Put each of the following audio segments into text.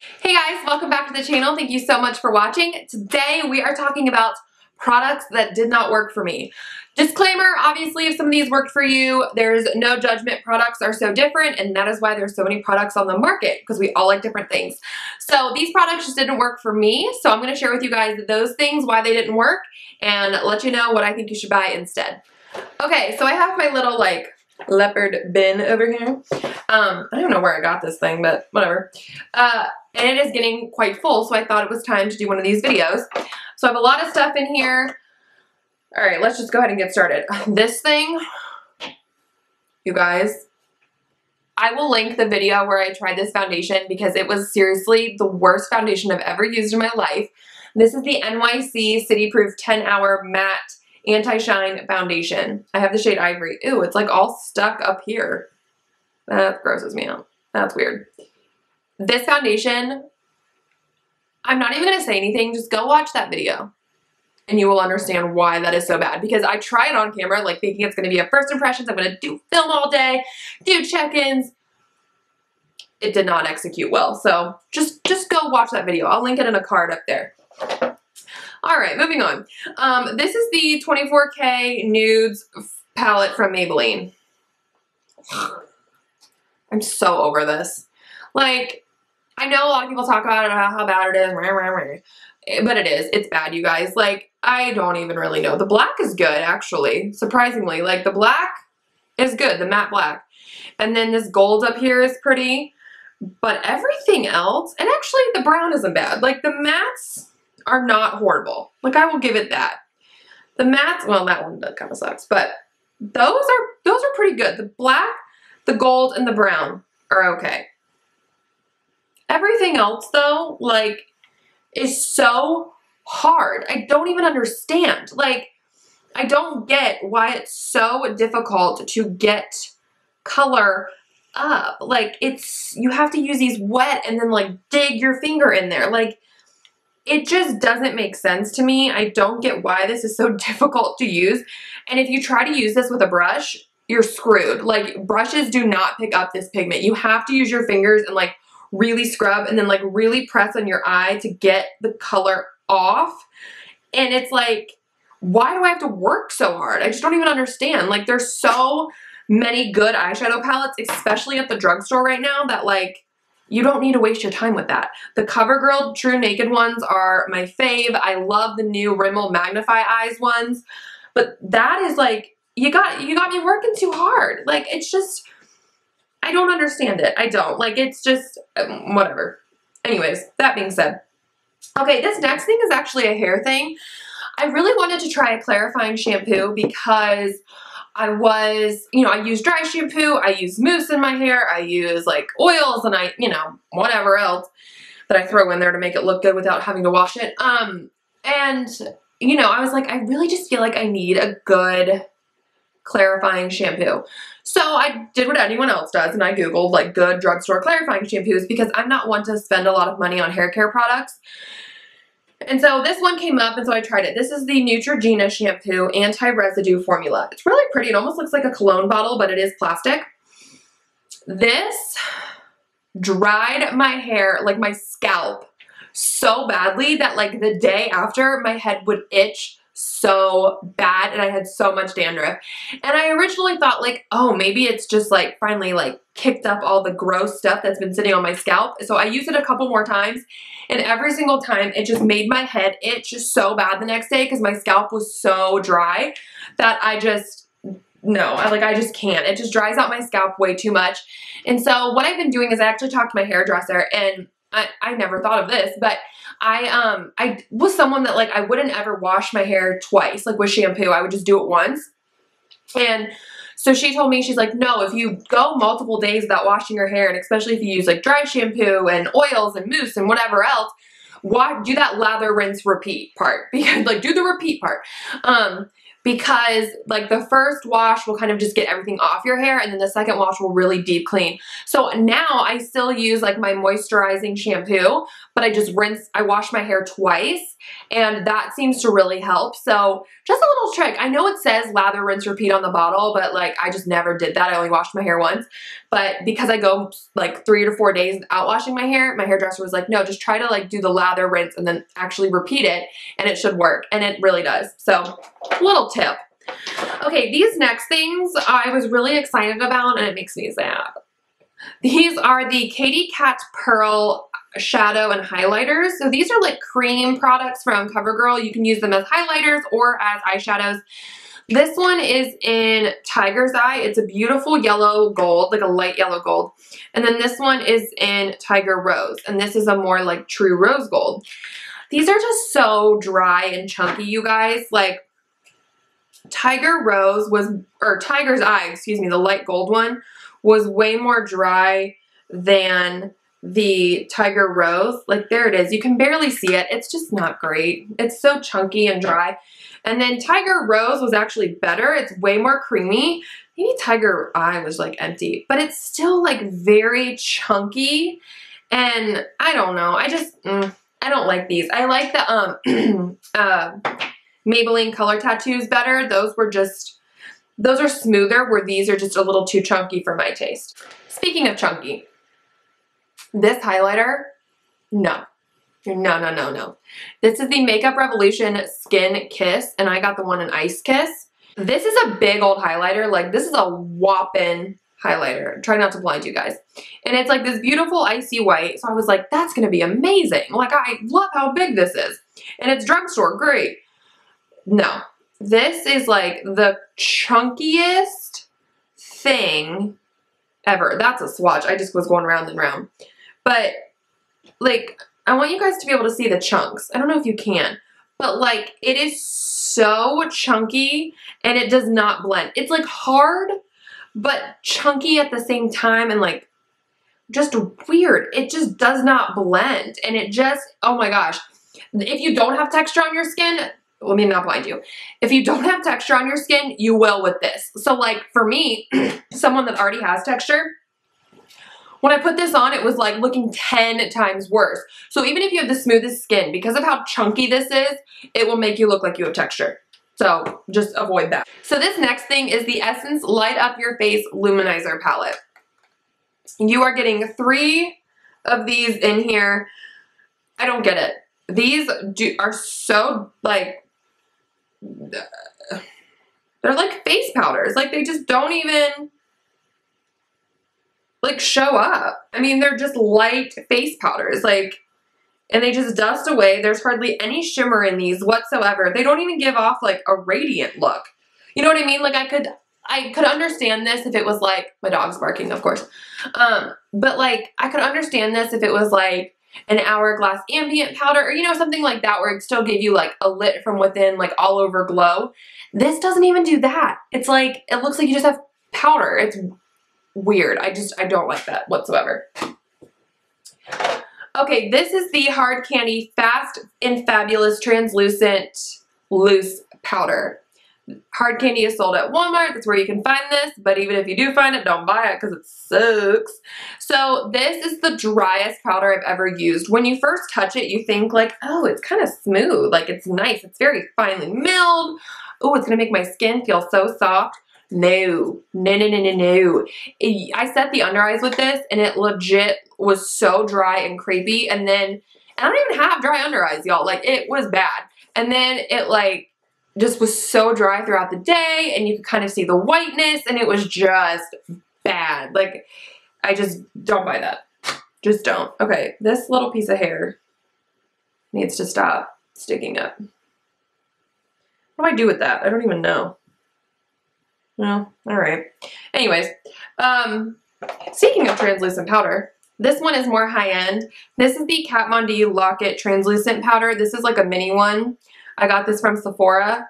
Hey guys, welcome back to the channel. Thank you so much for watching. Today we are talking about products that did not work for me. Disclaimer, obviously if some of these worked for you, there's no judgment. Products are so different and that is why there's so many products on the market because we all like different things. So these products just didn't work for me. So I'm going to share with you guys those things, why they didn't work, and let you know what I think you should buy instead. Okay, so I have my little leopard bin over here. I don't know where I got this thing, but whatever. And it is getting quite full, so I thought it was time to do one of these videos. So I have a lot of stuff in here. All right, let's just go ahead and get started. This thing, you guys, I will link the video where I tried this foundation because it was seriously the worst foundation I've ever used in my life. This is the NYC City Proof 10-Hour Matte Anti-Shine Foundation. I have the shade Ivory. Ew, it's like all stuck up here. That grosses me out. That's weird. This foundation, I'm not even going to say anything. Just go watch that video and you will understand why that is so bad. Because I tried on camera, thinking it's going to be a first impressions. I'm going to do film all day, do check-ins. It did not execute well. So just go watch that video. I'll link it in a card up there. All right, moving on. This is the 24K Nudes palette from Maybelline. I'm so over this. I know a lot of people talk about it, how bad it is, but it is. It's bad, you guys. I don't even really know. The black is good, actually, surprisingly. The black is good, the matte black. And then this gold up here is pretty, but everything else, and actually the brown isn't bad. The mattes are not horrible. I will give it that. The mattes, well, that one kind of sucks, but those are pretty good. The black, the gold, and the brown are okay. Everything else, though, is so hard. I don't even understand. I don't get why it's so difficult to get color up. You have to use these wet and then, dig your finger in there. It just doesn't make sense to me. I don't get why this is so difficult to use. And if you try to use this with a brush, you're screwed. Brushes do not pick up this pigment. You have to use your fingers and, really scrub and then really press on your eye to get the color off. And it's why do I have to work so hard? I just don't even understand. There's so many good eyeshadow palettes, especially at the drugstore right now, that you don't need to waste your time with that. The CoverGirl True Naked ones are my fave. I love the new Rimmel Magnify Eyes ones, but that is you got me working too hard. It's just, I don't understand it. I don't. It's just, whatever. Anyways, that being said. Okay, this next thing is actually a hair thing. I really wanted to try a clarifying shampoo because I use dry shampoo, I use mousse in my hair, I use oils and whatever else that I throw in there to make it look good without having to wash it. And I was I really just feel I need a good clarifying shampoo. So I did what anyone else does and I Googled good drugstore clarifying shampoos because I'm not one to spend a lot of money on hair care products. And so this one came up and so I tried it. This is the Neutrogena shampoo anti-residue formula. It's really pretty. It almost looks like a cologne bottle, but it is plastic. This dried my hair, my scalp, so badly that the day after my head would itch so bad and I had so much dandruff. And I originally thought oh, maybe it's just finally kicked up all the gross stuff that's been sitting on my scalp. So I used it a couple more times and every single time it just made my head itch so bad the next day because my scalp was so dry that I just, no, I just can't. It just dries out my scalp way too much. And so what I've been doing is I actually talked to my hairdresser and I never thought of this, but I was someone that I wouldn't ever wash my hair twice, with shampoo. I would just do it once. And so she told me, she's no, if you go multiple days without washing your hair, and especially if you use dry shampoo and oils and mousse and whatever else, why do that lather, rinse, repeat part? Because do the repeat part. because like the first wash will kind of just get everything off your hair, and then the second wash will really deep clean. So now I still use like my moisturizing shampoo, but I wash my hair twice, and that seems to really help. So just a little trick. I know it says lather, rinse, repeat on the bottle, but like I just never did that. I only washed my hair once. But because I go like 3 to 4 days without washing my hairdresser was like, no, just try to like do the lather, rinse, and then actually repeat it, and it should work. And it really does. So little tip. Okay, these next things I was really excited about, and it makes me sad. These are the Katy Kat Pearl shadow and highlighters. So these are like cream products from CoverGirl. You can use them as highlighters or as eyeshadows. This one is in Tiger's Eye. It's a beautiful yellow gold, like a light yellow gold. And then this one is in Tiger Rose. And this is a more like true rose gold. These are just so dry and chunky, you guys. Like Tiger's Eye, excuse me, the light gold one was way more dry than the Tiger Rose. Like there it is. You can barely see it. It's just not great. It's so chunky and dry. And then Tiger Rose was actually better. It's way more creamy. Maybe Tiger Eye was like empty, but it's still like very chunky. And I don't know. I don't like these. I like the Maybelline Color Tattoos better. Those are smoother, where these are just a little too chunky for my taste. Speaking of chunky, this highlighter, no. No. This is the Makeup Revolution Skin Kiss, and I got the one in Ice Kiss. This is a big old highlighter. Like, this is a whopping highlighter. Try not to blind you guys. And it's like this beautiful icy white, so I was like, that's gonna be amazing. Like, I love how big this is. And it's drugstore, great. No. This is like the chunkiest thing ever. That's a swatch. I just was going round and round. But, like, I want you guys to be able to see the chunks. I don't know if you can, but like it is so chunky and it does not blend. It's like hard, but chunky at the same time and like just weird. It just does not blend. And it just, oh my gosh. If you don't have texture on your skin, let me not blind you. If you don't have texture on your skin, you will with this. So like for me, someone that already has texture, when I put this on, it was like looking 10 times worse. So even if you have the smoothest skin, because of how chunky this is, it will make you look like you have texture. So just avoid that. So this next thing is the Essence Light Up Your Face Luminizer Palette. You are getting 3 of these in here. I don't get it. These are so like, they're like face powders. Like they just don't even like show up. I mean, they're just light face powders, like, and they just dust away. There's hardly any shimmer in these whatsoever. They don't even give off like a radiant look. You know what I mean? Like I could understand this if it was like, my dog's barking, of course. But like, I could understand this if it was like an Hourglass ambient powder or, you know, something like that where it still gave you like a lit from within, like all over glow. This doesn't even do that. It's like, it looks like you just have powder. It's weird. I don't like that whatsoever. Okay, this is the Hard Candy Fast and Fabulous Translucent Loose Powder. Hard Candy is sold at Walmart. That's where you can find this. But even if you do find it, don't buy it because it sucks. So this is the driest powder I've ever used. When you first touch it, you think like, oh, it's kind of smooth. Like it's nice. It's very finely milled. Oh, it's going to make my skin feel so soft. No. I set the under eyes with this and it legit was so dry and crepey. And then, I don't even have dry under eyes, y'all. Like it was bad. And then it like just was so dry throughout the day and you could kind of see the whiteness and it was just bad. Like I just don't buy that. Just don't. Okay, this little piece of hair needs to stop sticking up. What do I do with that? I don't even know. Well, all right. Anyways, speaking of translucent powder, this one is more high-end. This is the Kat Von D Lock-It Translucent Powder. This is like a mini one. I got this from Sephora.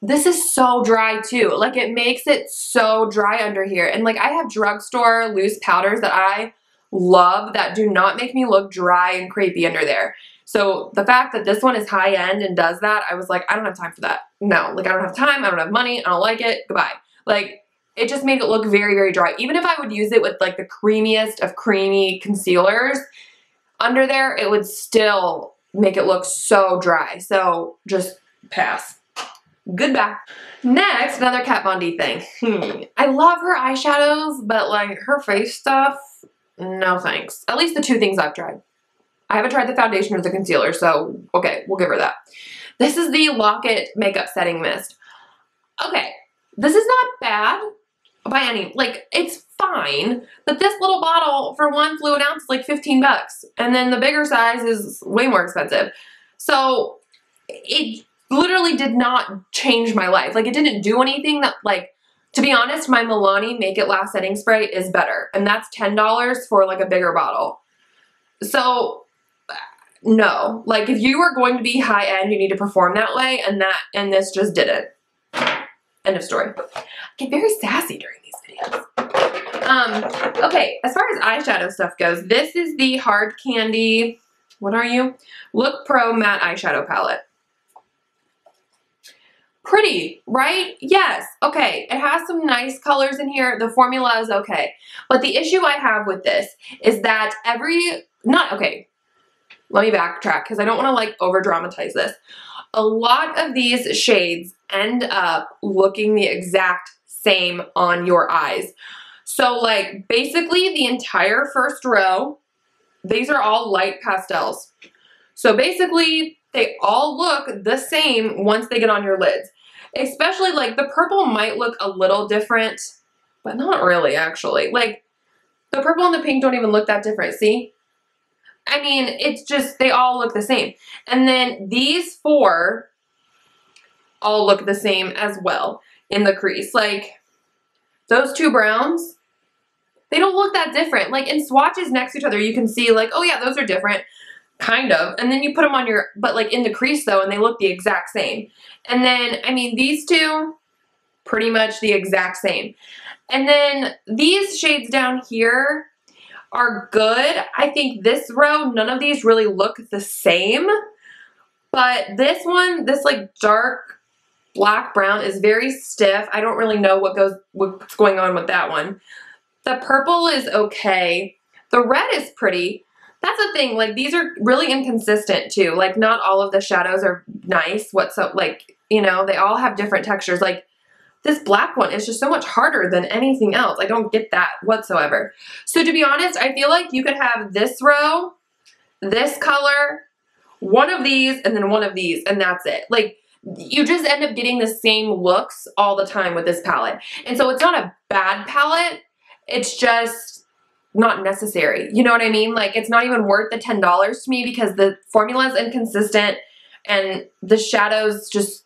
This is so dry too. Like it makes it so dry under here. And like I have drugstore loose powders that I love that do not make me look dry and crepey under there. So the fact that this one is high end and does that, I was like, I don't have time for that. No, like I don't have time, I don't have money, I don't like it, goodbye. Like, it just made it look very, very dry. Even if I would use it with like the creamiest of creamy concealers under there, it would still make it look so dry. So just pass. Goodbye. Next, another Kat Von D thing. I love her eyeshadows, but like her face stuff, no thanks. At least the two things I've tried. I haven't tried the foundation or the concealer, so okay, we'll give her that. This is the Lock-It Makeup Setting Mist. Okay, this is not bad by any, like, it's fine, but this little bottle for 1 fluid ounce is like 15 bucks, and then the bigger size is way more expensive. So it literally did not change my life. Like, it didn't do anything that, like, to be honest, my Milani Make It Last setting spray is better, and that's $10 for like a bigger bottle. So no, like if you are going to be high end, you need to perform that way, and this just didn't. End of story. I get very sassy during these videos. Okay, as far as eyeshadow stuff goes, this is the Hard Candy, what are you? Look Pro Matte Eyeshadow Palette. Pretty, right? Yes. Okay, it has some nice colors in here. The formula is okay. But the issue I have with this is that let me backtrack because I don't want to like over dramatize this. A lot of these shades end up looking the exact same on your eyes. So like basically the entire first row, these are all light pastels. So basically they all look the same once they get on your lids. Especially like the purple might look a little different, but not really actually. Like the purple and the pink don't even look that different, see? I mean, it's just, they all look the same. And then these four all look the same as well in the crease. Like those two browns, they don't look that different. Like in swatches next to each other, you can see like, oh yeah, those are different. Kind of. And then you put them on your, but like in the crease though, and they look the exact same. And then, I mean, these two, pretty much the exact same. And then these shades down here are good. I think this row, none of these really look the same. But this one, this like dark black brown is very stiff. I don't really know what's going on with that one. The purple is okay. The red is pretty. That's the thing, like these are really inconsistent too. Like not all of the shadows are nice. Like, you know, they all have different textures. Like this black one is just so much harder than anything else. I don't get that whatsoever. So to be honest, I feel like you could have this row, this color, one of these, and then one of these, and that's it. Like you just end up getting the same looks all the time with this palette. And so it's not a bad palette. It's just not necessary. You know what I mean? Like it's not even worth the $10 to me because the formula is inconsistent and the shadows just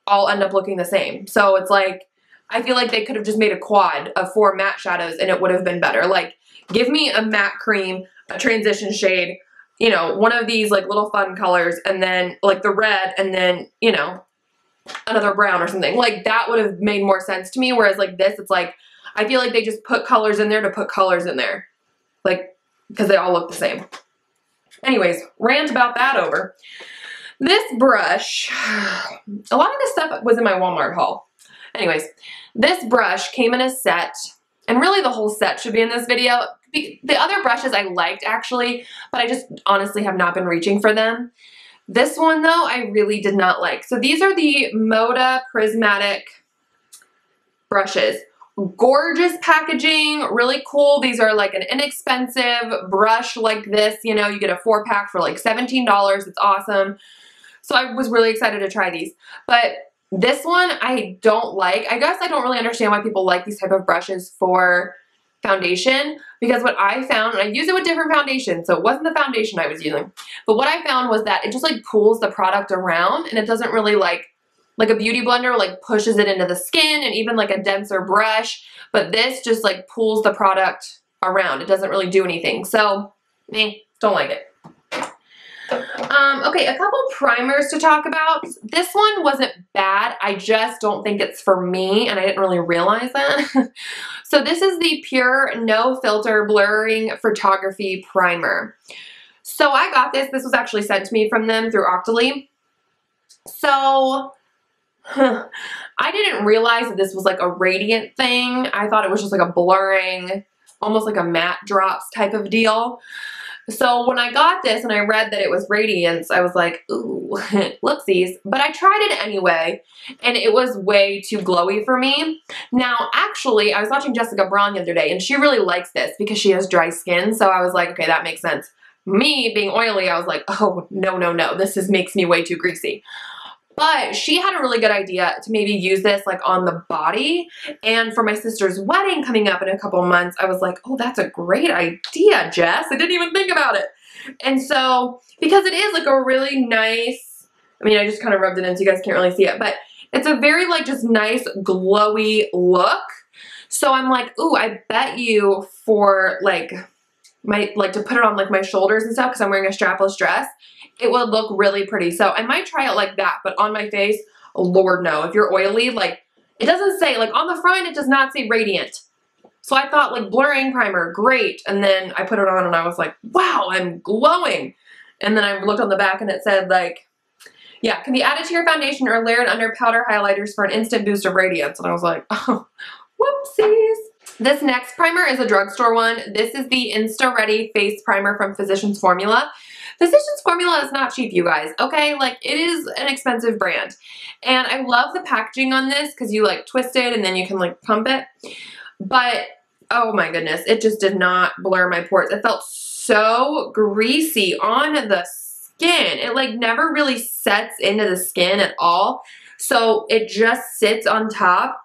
all end up looking the same. So it's like, I feel like they could have just made a quad of 4 matte shadows and it would have been better. Like give me a matte cream, a transition shade, you know, one of these like little fun colors and then like the red and then, you know, another brown or something. Like that would have made more sense to me. Whereas like this, it's like, I feel like they just put colors in there to put colors in there. Like, because they all look the same. Anyways, rant about that over. This brush, a lot of this stuff was in my Walmart haul. Anyways, this brush came in a set, and really the whole set should be in this video. The other brushes I liked actually, but I just honestly have not been reaching for them. This one though, I really did not like. So these are the Moda Prismatic brushes. Gorgeous packaging, really cool. These are like an inexpensive brush like this. You know, you get a 4-pack for like $17. It's awesome. So I was really excited to try these. But this one I don't like. I guess I don't really understand why people like these type of brushes for foundation, because what I found, and I use it with different foundations, so it wasn't the foundation I was using, but what I found was that it just like pulls the product around and it doesn't really like a beauty blender like pushes it into the skin, and even like a denser brush, but this just like pulls the product around. It doesn't really do anything. So, don't like it. Okay, a couple primers to talk about. This one wasn't bad. I just don't think it's for me, and I didn't really realize that. So this is the Pure No Filter Blurring Photography Primer. So I got this. This was actually sent to me from them through HAUTELOOK. So I didn't realize that this was like a radiant thing. I thought it was just like a blurring, almost like a matte drops type of deal. So when I got this and I read that it was radiance, I was like, ooh, loopsies. But I tried it anyway, and it was way too glowy for me. Now, actually, I was watching Jessica Braun the other day, and she really likes this because she has dry skin. So I was like, okay, that makes sense. Me being oily, I was like, oh, no, no, no. This makes me way too greasy. But she had a really good idea to maybe use this like on the body. And for my sister's wedding coming up in a couple months, I was like, oh, that's a great idea, Jess. I didn't even think about it. And so, because it is like a really nice, I mean, I just kind of rubbed it in so you guys can't really see it, but it's a very like just nice glowy look. So I'm like, ooh, I bet you for like to put it on like my shoulders and stuff because I'm wearing a strapless dress, it would look really pretty. So I might try it like that, but on my face, oh, Lord no. If you're oily, like it doesn't say, like on the front, it does not say radiant. So I thought like blurring primer, great. And then I put it on and I was like, wow, I'm glowing. And then I looked on the back and it said like, yeah, can be added to your foundation or layered under powder highlighters for an instant boost of radiance. And I was like, oh, whoopsies. This next primer is a drugstore one. This is the Insta Ready Face Primer from Physicians Formula. Physicians Formula is not cheap, you guys, okay? Like, it is an expensive brand. And I love the packaging on this because you, like, twist it and then you can, like, pump it. But, oh my goodness, it just did not blur my pores. It felt so greasy on the skin. It, like, never really sets into the skin at all. So it just sits on top.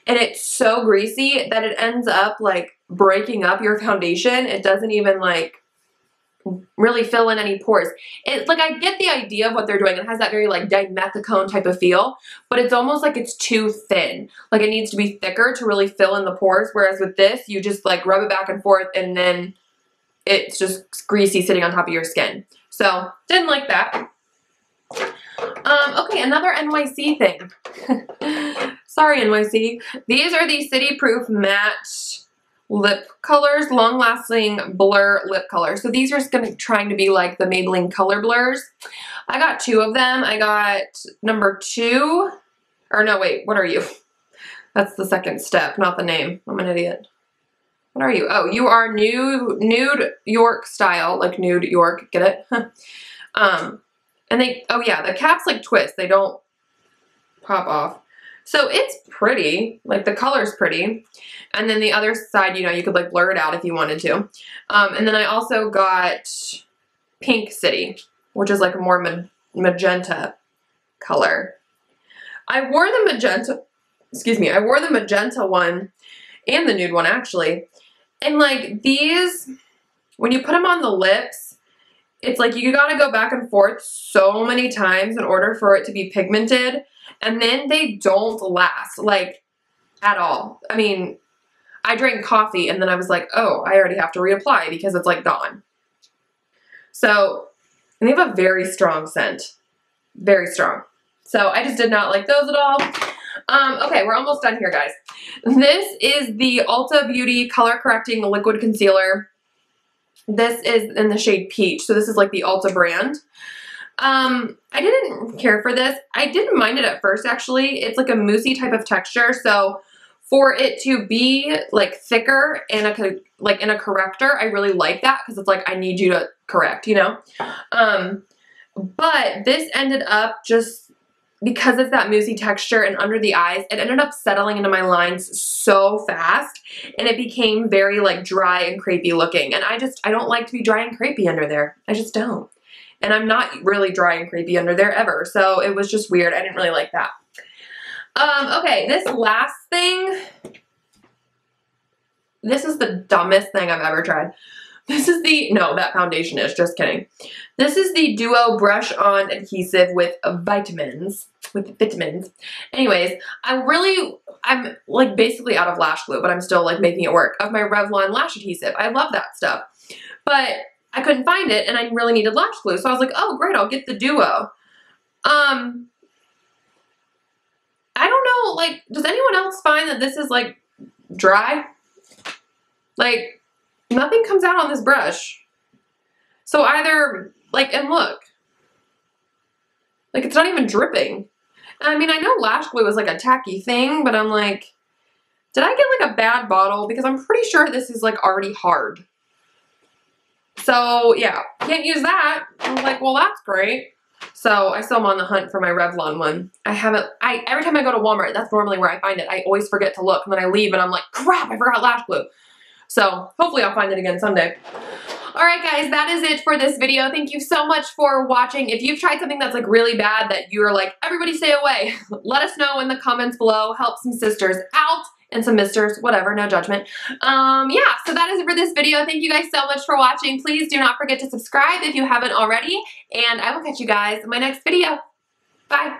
And it's so greasy that it ends up, like, breaking up your foundation. It doesn't even, like, really fill in any pores. It's like, I get the idea of what they're doing. It has that very like dimethicone type of feel, but it's almost like it's too thin. Like it needs to be thicker to really fill in the pores. Whereas with this, you just like rub it back and forth and then it's just greasy sitting on top of your skin. So didn't like that. Okay, another NYC thing. Sorry, NYC. These are the City Proof Matte Lip Colors, long-lasting blur lip color. So these are trying to be like the Maybelline color blurs. I got two of them. I got number 2, or no, wait, what are you? That's the second step, not the name. I'm an idiot. What are you? Oh, you are Nude York style, like Nude York, get it? And they, oh yeah, the caps like twist. They don't pop off. So it's pretty, like the color's pretty. And then the other side, you know, you could like blur it out if you wanted to. And then I also got Pink City, which is like a more magenta color. I wore the magenta, excuse me, I wore the magenta one and the nude one actually. And like these, when you put them on the lips, it's like you gotta go back and forth so many times in order for it to be pigmented. And then they don't last, like, at all. I mean, I drank coffee and then I was like, oh, I already have to reapply because it's, like, gone. So, and they have a very strong scent. Very strong. So, I just did not like those at all. Okay, we're almost done here, guys. This is the Ulta Beauty Color Correcting Liquid Concealer. This is in the shade Peach. So, this is, like, the Ulta brand. I didn't care for this. I didn't mind it at first, actually. It's like a moussey type of texture. So for it to be like thicker and like in a corrector, I really like that because it's like, I need you to correct, you know? But this ended up just because it's that moussey texture and under the eyes, it ended up settling into my lines so fast and it became very like dry and crepey looking. And I don't like to be dry and crepey under there. I just don't. And I'm not really dry and crepey under there ever. So it was just weird. I didn't really like that. Okay, this last thing. This is the dumbest thing I've ever tried. This is the, no, that foundation is, just kidding. This is the Duo Brush On Adhesive with vitamins. Anyways, I'm like basically out of lash glue, but I'm still like making it work. Of my Revlon lash adhesive. I love that stuff. But I couldn't find it and I really needed lash glue. So I was like, oh great, I'll get the Duo. I don't know, like, does anyone else find that this is like dry? Like, nothing comes out on this brush. So either, like, and look. Like, it's not even dripping. I mean, I know lash glue is like a tacky thing, but I'm like, did I get like a bad bottle? Because I'm pretty sure this is like already hard. So yeah, can't use that. I was like, well, that's great. So I still am on the hunt for my Revlon one. Every time I go to Walmart, that's normally where I find it. I always forget to look, and then I leave and I'm like, crap, I forgot lash glue. So hopefully I'll find it again someday. Alright guys, that is it for this video. Thank you so much for watching. If you've tried something that's like really bad that you're like, everybody stay away, let us know in the comments below. Help some sisters out and some misters, whatever, no judgment. Yeah, so that is it for this video. Thank you guys so much for watching. Please do not forget to subscribe if you haven't already, and I will catch you guys in my next video. Bye.